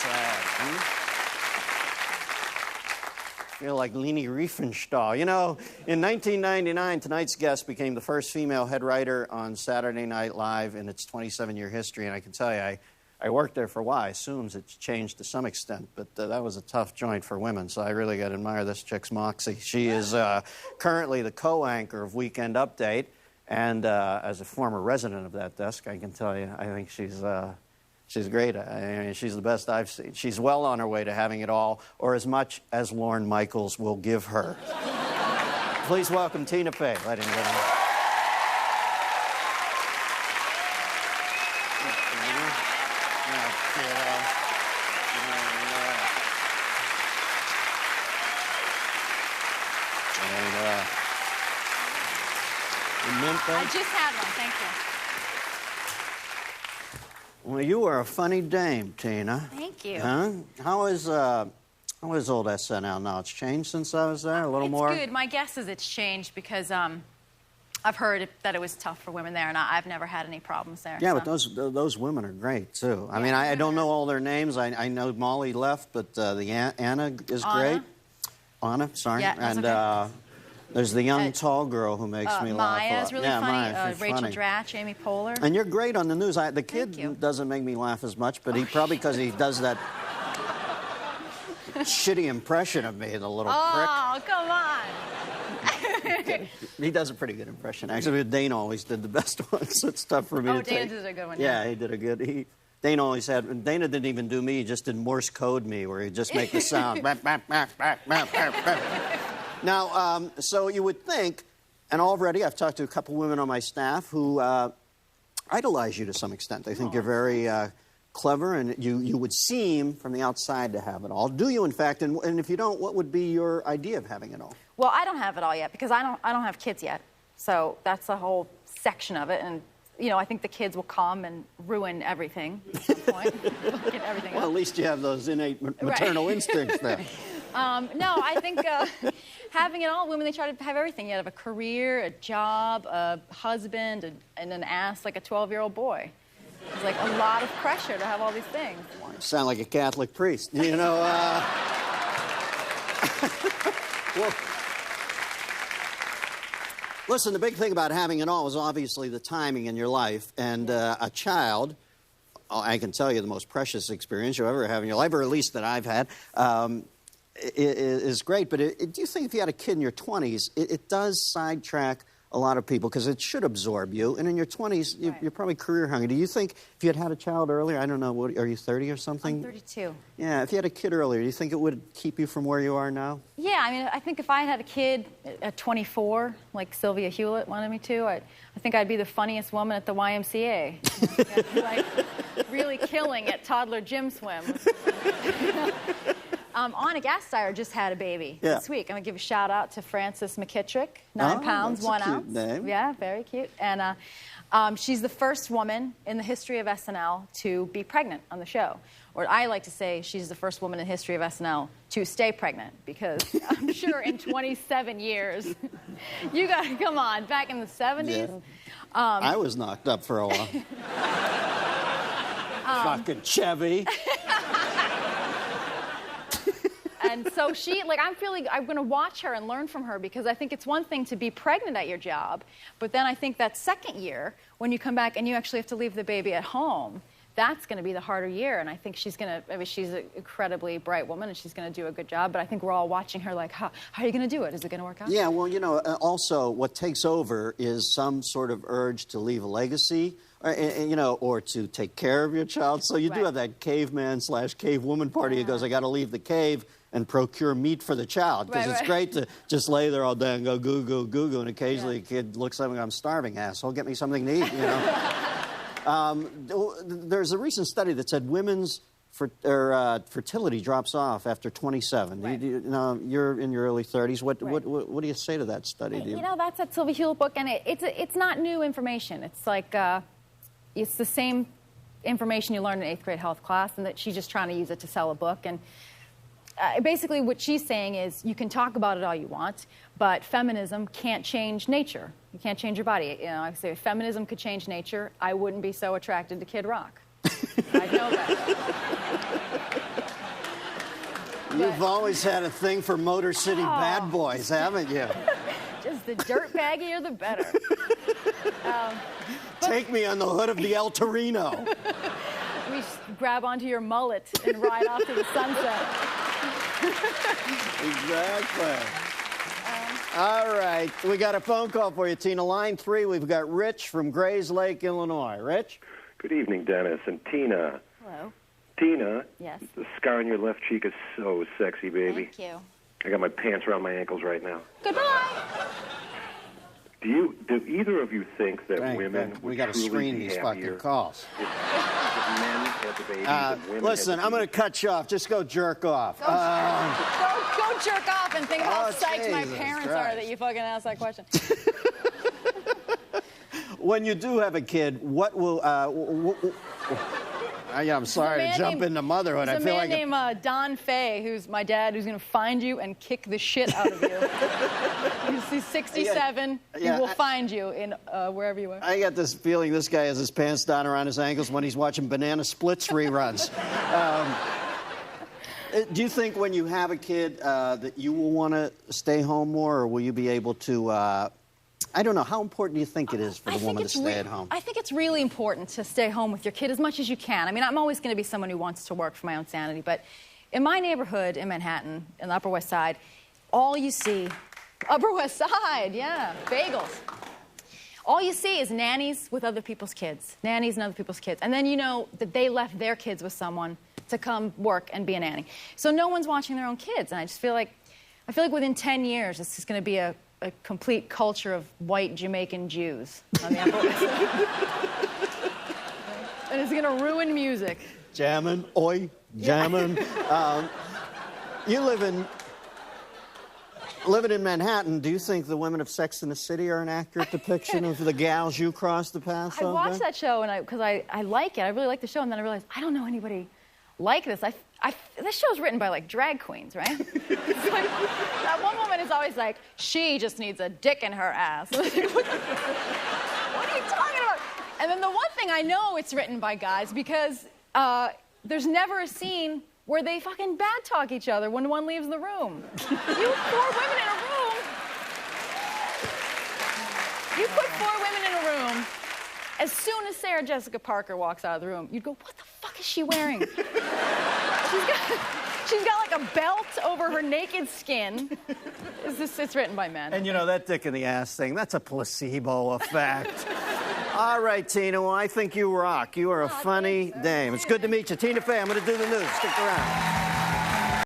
sad. I feel like Leni Riefenstahl. You know, in 1999, tonight's guest became the first female head writer on Saturday Night Live in its 27-year history, and I can tell you, I worked there for a while. I assume it's changed to some extent, but that was a tough joint for women, so I really got to admire this chick's moxie. She is currently the co-anchor of Weekend Update, and as a former resident of that desk, I can tell you, I think she's great. I mean, she's the best I've seen. She's well on her way to having it all, or as much as Lorne Michaels will give her. Please welcome Tina Fey, ladies and gentlemen. I just had one, thank you. Well, you are a funny dame, Tina. Thank you. Huh? How is old SNL now? It's changed since I was there, a little more? It's good. My guess is it's changed because I've heard that it was tough for women there, and I've never had any problems there. Yeah, so. but those women are great, too. I mean, I don't know all their names. I know Molly left, but Anna is great. Anna, sorry. Yeah, that's and okay. There's the young, tall girl who makes me laugh a lot. Maya's really funny. Maya, Rachel funny. Dratch, Amy Poehler. And you're great on the news. The kid doesn't make me laugh as much, but he probably because he does that shitty impression of me, the little prick. Oh, come on. He does a pretty good impression. Actually, Dane always did the best ones, so it's tough for me to take. Dana did a good one. Yeah, he did a good... Dana always had... Dana didn't even do me. He just did Morse code me, where he'd just make the sound. Now, so you would think, and already I've talked to a couple women on my staff who idolize you to some extent. They think you're very clever, and you would seem from the outside to have it all. Do you, in fact? And if you don't, what would be your idea of having it all? Well, I don't have it all yet because I don't have kids yet. So that's a whole section of it, and you know, I think the kids will come and ruin everything at some point. Get everything well, up. At least you have those innate maternal instincts there. No, I think having it all, women, they try to have everything. You have a career, a job, a husband, and an ass like a 12-year-old boy. It's like a lot of pressure to have all these things. You sound like a Catholic priest. You know, well, listen, the big thing about having it all is obviously the timing in your life. And a child, I can tell you the most precious experience you'll ever have in your life, or at least that I've had, is great. But do you think if you had a kid in your 20s, it does sidetrack a lot of people because it should absorb you? And in your 20s, you're probably career hungry. Do you think if you had a child earlier, I don't know, what, are you 30 or something? I'm 32. Yeah, if you had a kid earlier, do you think it would keep you from where you are now? Yeah, I mean, I think if I had a kid at 24, like Sylvia Hewlett wanted me to, I think I'd be the funniest woman at the YMCA. I'd be, like, really killing at toddler gym swim. Anna Gasteyer just had a baby this week. I'm going to give a shout-out to Frances McKittrick, 9 pounds, 1 ounce. Name. Yeah, very cute. And she's the first woman in the history of SNL to be pregnant on the show. Or I like to say she's the first woman in the history of SNL to stay pregnant, because I'm sure in 27 years, you got to, come on, back in the 70s. Yeah. I was knocked up for a while. Fucking Chevy. And so she, like, I'm going to watch her and learn from her, because I think it's one thing to be pregnant at your job, but then I think that second year, when you come back and you actually have to leave the baby at home, that's going to be the harder year. And I think she's going to, I mean, she's an incredibly bright woman, and she's going to do a good job, but I think we're all watching her like, how are you going to do it? Is it going to work out? Yeah, well, you know, also what takes over is some sort of urge to leave a legacy, you know, or to take care of your child. So you do have that caveman/cavewoman party who goes, I got to leave the cave and procure meat for the child, because it's great to just lay there all day and go goo, goo, goo, goo, and occasionally a kid looks at me, I'm starving, asshole, get me something to eat, you know. There's a recent study that said women's fertility drops off after 27. You know, you're in your early 30s. What do you say to that study? You know, that's that Sylvia Hewlett book, and it's not new information. It's like, it's the same information you learned in 8th grade health class, and that she's just trying to use it to sell a book. And basically what she's saying is, you can talk about it all you want, but feminism can't change nature. You can't change your body. You know, I say if feminism could change nature, I wouldn't be so attracted to Kid Rock. I know that. You've always had a thing for Motor City bad boys, haven't you? Just the dirt baggier, the better. Take me on the hood of the El Torino. We grab onto your mullet and ride off to the sunset. Exactly. All right, we got a phone call for you, Tina. Line 3, we've got Rich from Grays Lake, Illinois. Rich? Good evening, Dennis and Tina. Hello. Tina, Yes. the scar on your left cheek is so sexy, baby. Thank you. I got my pants around my ankles right now. Goodbye. Do either of you think that women would we got to truly screen be these happier fucking calls. if men had the babies and women Listen, had I'm the going to cut you off. Just go jerk off. Go jerk off and think how psyched my Jesus parents Christ. are that you fucking asked that question. When you do have a kid, what will... I'm sorry to jump into motherhood. I There's a feel man like... named Don Fey, who's my dad, who's going to find you and kick the shit out of you. He's 67. He will find you in wherever you are. I got this feeling this guy has his pants down around his ankles when he's watching Banana Splits reruns. Do you think when you have a kid that you will want to stay home more, or will you be able to... I don't know. How important do you think it is for the woman to stay at home? I think it's really important to stay home with your kid as much as you can. I mean, I'm always going to be someone who wants to work for my own sanity, but in my neighborhood in Manhattan, in the Upper West Side, all you see... Upper West Side, yeah, bagels. All you see is nannies with other people's kids. Nannies and other people's kids. And then you know that they left their kids with someone to come work and be a nanny. So no one's watching their own kids, and I just feel like... within 10 years, this is going to be a complete culture of white Jamaican Jews on the Upper West Side. And it's going to ruin music. Jammin', oi, jammin'. You living in Manhattan, do you think the women of Sex and the City are an accurate depiction of the gals you crossed the path I of? watched that show because I like it. I really like the show, and then I realized I don't know anybody like this. This show's written by, like, drag queens, right? It's like, that one woman is always like, she just needs a dick in her ass. What are you talking about? And then the one thing I know it's written by guys because there's never a scene where they fucking bad talk each other when one leaves the room. You 4 women in a room. You put 4 women in a room. As soon as Sarah Jessica Parker walks out of the room, you'd go, what the fuck is she wearing? She's got like a belt over her naked skin. It's written by men. And you know, that dick in the ass thing, that's a placebo effect. All right, Tina, well, I think you rock. You are a funny dame. It's good to meet you. Tina Fey, I'm going to do the news. Stick around.